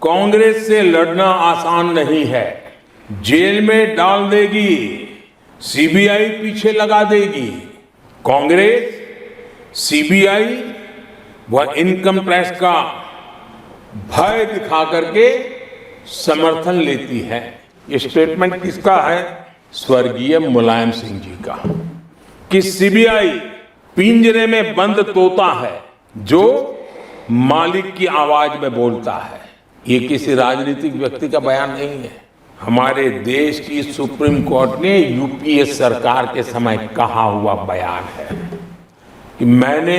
कांग्रेस से लड़ना आसान नहीं है। जेल में डाल देगी, सीबीआई पीछे लगा देगी। कांग्रेस सीबीआई व इनकम टैक्स का भय दिखा करके समर्थन लेती है। ये स्टेटमेंट किसका है? स्वर्गीय मुलायम सिंह जी का, कि सीबीआई पिंजरे में बंद तोता है जो मालिक की आवाज में बोलता है। ये किसी राजनीतिक व्यक्ति का बयान नहीं है। हमारे देश की सुप्रीम कोर्ट ने यूपीए सरकार के समय कहा हुआ बयान है कि मैंने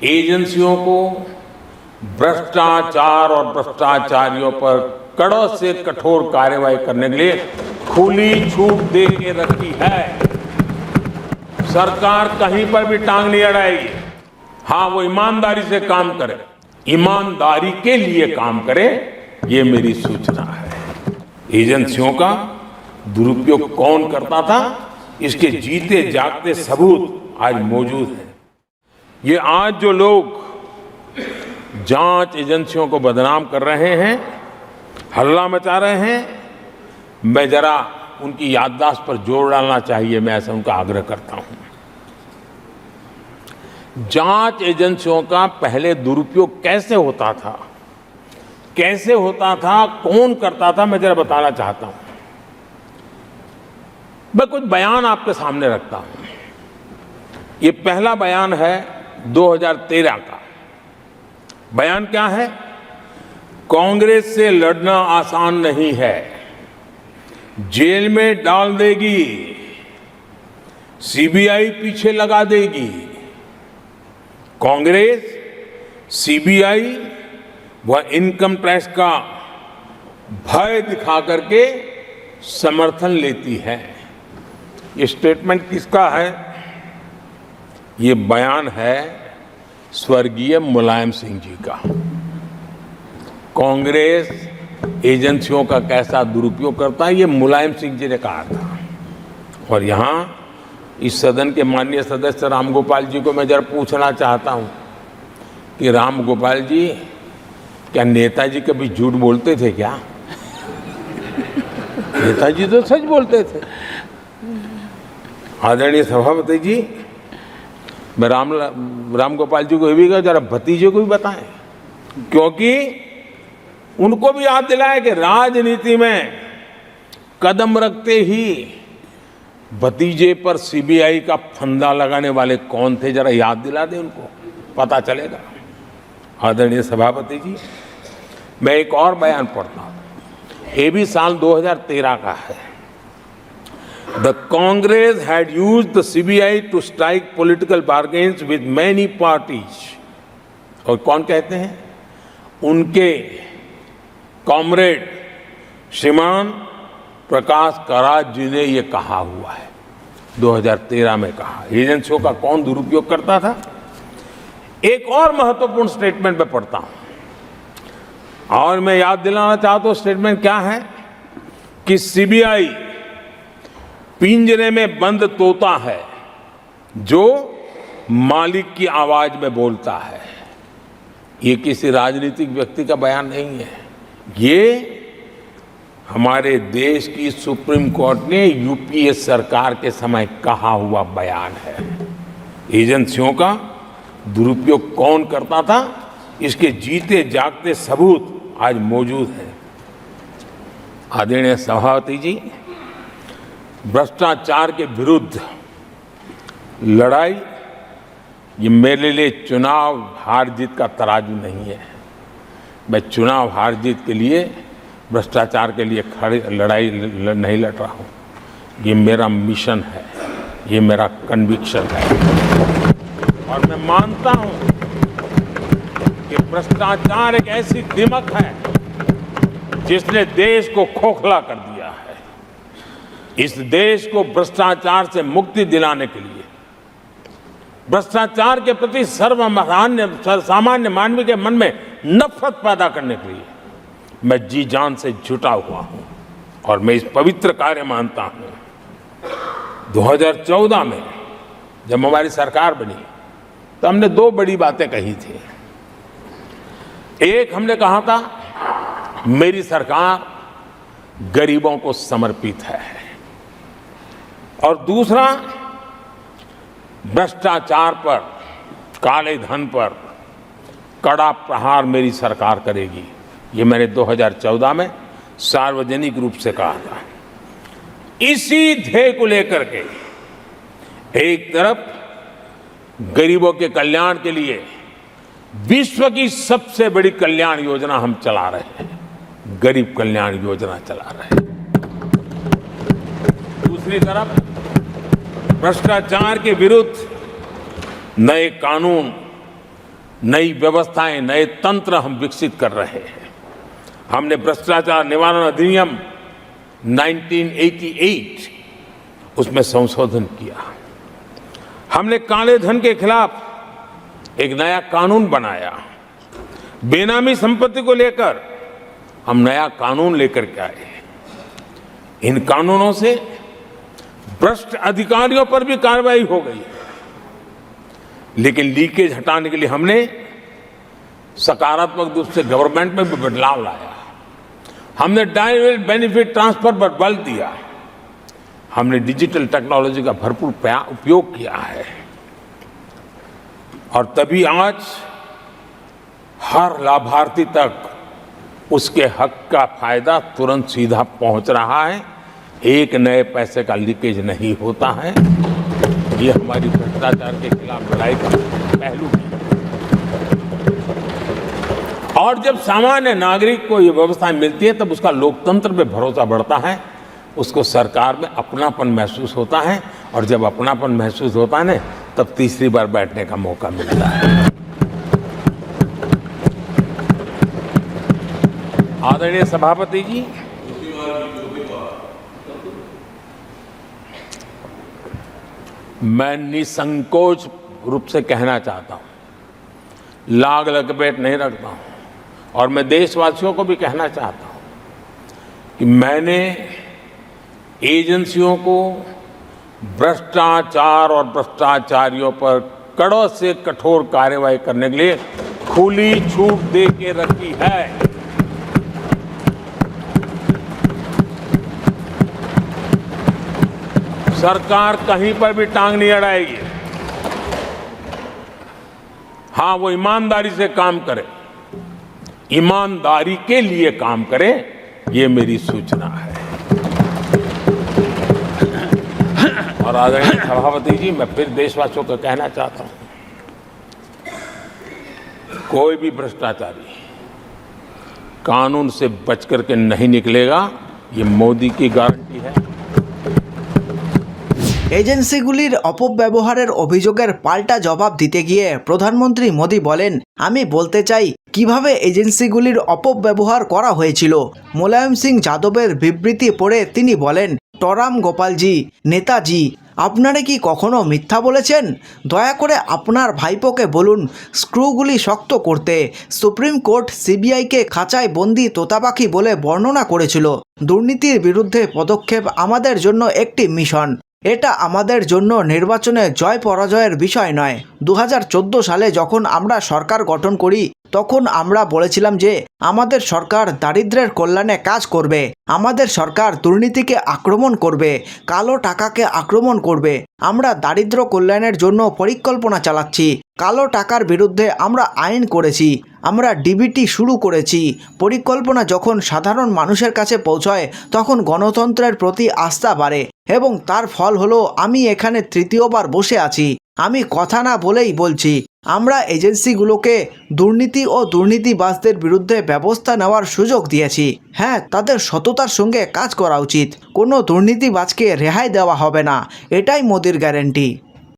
एजेंसियों को भ्रष्टाचार और भ्रष्टाचारियों पर कड़क से कठोर कार्रवाई करने के लिए खुली छूट दे के रखी है। सरकार कहीं पर भी टांग नहीं अड़ाएगी। हाँ, वो ईमानदारी से काम करे, ईमानदारी के लिए काम करे, ये मेरी सूचना है। एजेंसियों का दुरुपयोग कौन करता था, इसके जीते जागते सबूत आज मौजूद हैं। ये आज जो लोग जांच एजेंसियों को बदनाम कर रहे हैं, हल्ला मचा रहे हैं, मैं जरा उनकी याददाश्त पर जोर डालना चाहिए, मैं ऐसा उनका आग्रह करता हूं। जांच एजेंसियों का पहले दुरुपयोग कैसे होता था, कैसे होता था, कौन करता था, मैं जरा बताना चाहता हूं। मैं कुछ बयान आपके सामने रखता हूं। ये पहला बयान है 2013 का। बयान क्या है? कांग्रेस से लड़ना आसान नहीं है। जेल में डाल देगी, सीबीआई पीछे लगा देगी। कांग्रेस सीबीआई व इनकम टैक्स का भय दिखा करके समर्थन लेती है। ये स्टेटमेंट किसका है? ये बयान है स्वर्गीय मुलायम सिंह जी का। कांग्रेस एजेंसियों का कैसा दुरुपयोग करता है, ये मुलायम सिंह जी ने कहा था। और यहां इस सदन के माननीय सदस्य रामगोपाल जी को मैं जरा पूछना चाहता हूं कि रामगोपाल जी, क्या नेताजी कभी झूठ बोलते थे क्या? नेताजी तो सच बोलते थे। आदरणीय सभापति जी, मैं रामगोपाल जी को ये भी कहा जरा भतीजे को भी बताएं, क्योंकि उनको भी याद दिलाए कि राजनीति में कदम रखते ही भतीजे पर सीबीआई का फंदा लगाने वाले कौन थे, जरा याद दिला दें उनको, पता चलेगा। आदरणीय सभापति जी, मैं एक और बयान पढ़ता हूं। ये भी साल 2013 का है। The Congress had used the CBI to strike political bargains with many parties. और कौन कहते हैं? उनके कॉमरेड श्रीमान प्रकाश करात जी ने यह कहा हुआ है, 2013 में कहा। एजेंसियों का कौन दुरुपयोग करता था? एक और महत्वपूर्ण स्टेटमेंट में पढ़ता हूं और मैं याद दिलाना चाहता हूं स्टेटमेंट क्या है, कि सीबीआई पिंजरे में बंद तोता है जो मालिक की आवाज में बोलता है। ये किसी राजनीतिक व्यक्ति का बयान नहीं है। ये हमारे देश की सुप्रीम कोर्ट ने यूपीए सरकार के समय कहा हुआ बयान है। एजेंसियों का दुरुपयोग कौन करता था, इसके जीते जागते सबूत आज मौजूद हैं। आदरणीय सभापति जी, भ्रष्टाचार के विरुद्ध लड़ाई ये मेरे लिए चुनाव हार जीत का तराजू नहीं है। मैं चुनाव हार जीत के लिए, भ्रष्टाचार के लिए लड़ाई नहीं लड़ रहा हूँ। ये मेरा मिशन है, ये मेरा कन्विक्शन है। और मैं मानता हूँ कि भ्रष्टाचार एक ऐसी दिमक है जिसने देश को खोखला कर दिया है। इस देश को भ्रष्टाचार से मुक्ति दिलाने के लिए, भ्रष्टाचार के प्रति सामान्य मानव के मन में नफरत पैदा करने के लिए मैं जी जान से जुटा हुआ हूं और मैं इस पवित्र कार्य मानता हूं। 2014 में जब हमारी सरकार बनी तो हमने दो बड़ी बातें कही थी। एक, हमने कहा था मेरी सरकार गरीबों को समर्पित है। और दूसरा, भ्रष्टाचार पर, काले धन पर कड़ा प्रहार मेरी सरकार करेगी। ये मैंने 2014 में सार्वजनिक रूप से कहा था। इसी ध्येय को लेकर के एक तरफ गरीबों के कल्याण के लिए विश्व की सबसे बड़ी कल्याण योजना हम चला रहे हैं, गरीब कल्याण योजना चला रहे हैं। दूसरी तरफ भ्रष्टाचार के विरुद्ध नए कानून, नई व्यवस्थाएं, नए तंत्र हम विकसित कर रहे हैं। हमने भ्रष्टाचार निवारण अधिनियम 1988 उसमें संशोधन किया। हमने काले धन के खिलाफ एक नया कानून बनाया। बेनामी संपत्ति को लेकर हम नया कानून लेकर के आए। इन कानूनों से भ्रष्ट अधिकारियों पर भी कार्रवाई हो गई, लेकिन लीकेज हटाने के लिए हमने सकारात्मक रूप से गवर्नमेंट में भी बदलाव लाया। हमने डायरेक्ट बेनिफिट ट्रांसफर पर बल दिया। हमने डिजिटल टेक्नोलॉजी का भरपूर उपयोग किया है। और तभी आज हर लाभार्थी तक उसके हक का फायदा तुरंत सीधा पहुंच रहा है। एक नए पैसे का लीकेज नहीं होता है। ये हमारी भ्रष्टाचार के खिलाफ लड़ाई का पहलू है। और जब सामान्य नागरिक को ये व्यवस्था मिलती है तब उसका लोकतंत्र पे भरोसा बढ़ता है, उसको सरकार में अपनापन महसूस होता है। और जब अपनापन महसूस होता है ना, तब तीसरी बार बैठने का मौका मिलता है। आदरणीय सभापति जी, मैं निसंकोच रूप से कहना चाहता हूं, लाग लपेट नहीं रखता हूं, और मैं देशवासियों को भी कहना चाहता हूं कि मैंने एजेंसियों को भ्रष्टाचार और भ्रष्टाचारियों पर कड़ों से कठोर कार्रवाई करने के लिए खुली छूट दे के रखी है। सरकार कहीं पर भी टांग नहीं अड़ाएगी। हां, वो ईमानदारी से काम करे, ईमानदारी के लिए काम करे, ये मेरी सूचना है। और आदरणीय सभापति जी, मैं फिर देशवासियों को कहना चाहता हूं, कोई भी भ्रष्टाचारी कानून से बच करके नहीं निकलेगा, ये मोदी की गारंटी है। এজেন্সিগুলির অপব্যবহারের অভিযোগের পাল্টা জবাব দিতে গিয়ে প্রধানমন্ত্রী মোদি বলেন, আমি বলতে চাই কিভাবে এজেন্সিগুলির অপব্যবহার করা হয়েছিল। মুলায়ম সিং যাদবের বিবৃতি পড়ে তিনি বলেন, টরাম গোপালজি, নেতাজি, আপনারা কি কখনো মিথ্যা বলেছেন? দয়া করে আপনার ভাইপোকে বলুন স্ক্রুগুলি শক্ত করতে। সুপ্রিম কোর্ট সিবিআইকে খাঁচায় বন্দি তোতাপাখি বলে বর্ণনা করেছিল। দুর্নীতির বিরুদ্ধে পদক্ষেপ আমাদের জন্য একটি মিশন। এটা আমাদের জন্য নির্বাচনে জয় পরাজয়ের বিষয় নয়। 2014 সালে যখন আমরা সরকার গঠন করি তখন আমরা বলেছিলাম যে আমাদের সরকার দারিদ্র্যের কল্যাণে কাজ করবে, আমাদের সরকার দুর্নীতিকে আক্রমণ করবে, কালো টাকাকে আক্রমণ করবে। আমরা দারিদ্র কল্যাণের জন্য পরিকল্পনা চালাচ্ছি। কালো টাকার বিরুদ্ধে আমরা আইন করেছি, আমরা ডিবিটি শুরু করেছি। পরিকল্পনা যখন সাধারণ মানুষের কাছে পৌঁছয় তখন গণতন্ত্রের প্রতি আস্থা বাড়ে এবং তার ফল হলো আমি এখানে তৃতীয়বার বসে আছি। আমি কথা না বলেই বলছি, আমরা এজেন্সিগুলোকে দুর্নীতি ও দুর্নীতিবাজদের বিরুদ্ধে ব্যবস্থা নেওয়ার সুযোগ দিয়েছি। হ্যাঁ, তাদের সততার সঙ্গে কাজ করা উচিত। কোনো দুর্নীতিবাজকে রেহাই দেওয়া হবে না, এটাই মোদির গ্যারান্টি।